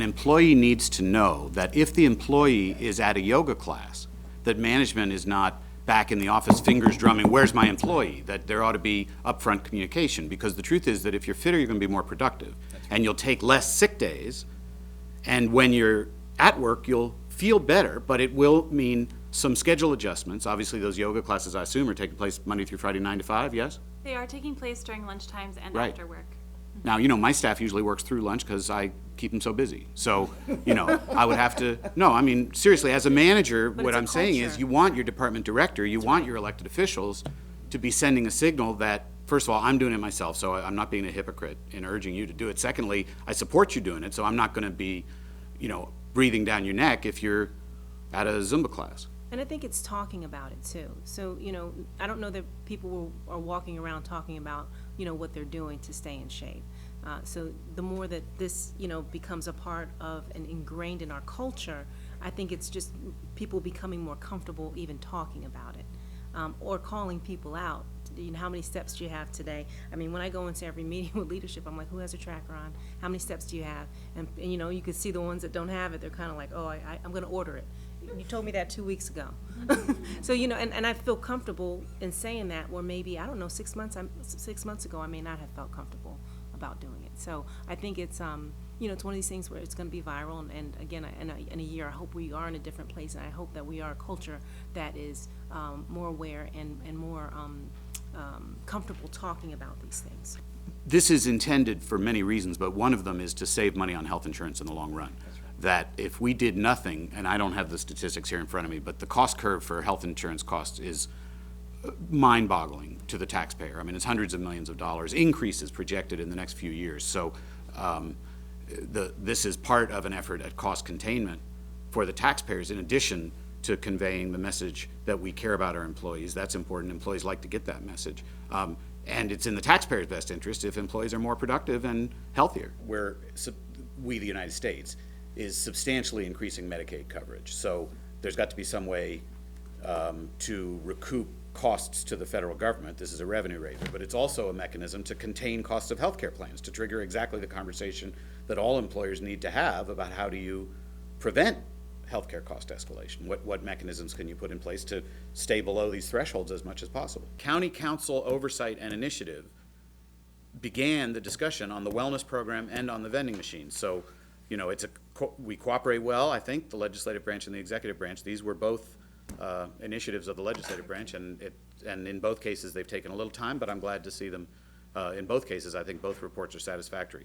an employee needs to know that if the employee is at a yoga class, that management is not back in the office fingers drumming, where's my employee? That there ought to be upfront communication, because the truth is that if you're fitter, you're going to be more productive. And you'll take less sick days, and when you're at work, you'll feel better, but it will mean some schedule adjustments. Obviously, those yoga classes, I assume, are taking place Monday through Friday, 9 to 5, yes? They are taking place during lunchtimes and Right. after work. Now, my staff usually works through lunch because I keep them so busy. So, I would have to, no, I mean, seriously, as a manager, But what it's a I'm saying is culture. you want your department director, you want your elected officials to be sending a signal that, first of all, I'm doing it myself, so I'm not being a hypocrite in urging you to do it. Secondly, I support you doing it, so I'm not going to be, breathing down your neck if you're at a Zumba class. And I think it's talking about it too. So, I don't know that people are walking around talking about, what they're doing to stay in shape. So the more that this, becomes a part of and ingrained in our culture, I think it's just people becoming more comfortable even talking about it, or calling people out. How many steps do you have today? I mean, when I go into every meeting with leadership, I'm like, who has a tracker on? How many steps do you have? And you can see the ones that don't have it, they're kind of like, oh, I'm going to order it. You told me that 2 weeks ago. So, and I feel comfortable in saying that, where maybe, I don't know, 6 months ago, I may not have felt comfortable about doing it. So I think it's, it's one of these things where it's going to be viral. And again, in a year, I hope we are in a different place. And I hope that we are a culture that is more aware and more comfortable talking about these things. This is intended for many reasons, but one of them is to save money on health insurance in the long run. That if we did nothing, and I don't have the statistics here in front of me, but the cost curve for health insurance costs is mind-boggling to the taxpayer. I mean, it's hundreds of millions of dollars, increases projected in the next few years. So this is part of an effort at cost containment for the taxpayers, in addition to conveying the message that we care about our employees. That's important. Employees like to get that message. And it's in the taxpayer's best interest if employees are more productive and healthier. We, the United States, is substantially increasing Medicaid coverage. So there's got to be some way to recoup costs to the federal government. This is a revenue raiser, but it's also a mechanism to contain costs of health care plans, to trigger exactly the conversation that all employers need to have about how do you prevent healthcare cost escalation. What mechanisms can you put in place to stay below these thresholds as much as possible? County Council Oversight and Initiative began the discussion on the wellness program and on the vending machines. So, we cooperate well, I think, the legislative branch and the executive branch. These were both initiatives of the legislative branch, and in both cases they've taken a little time, but I'm glad to see them. In both cases, I think both reports are satisfactory.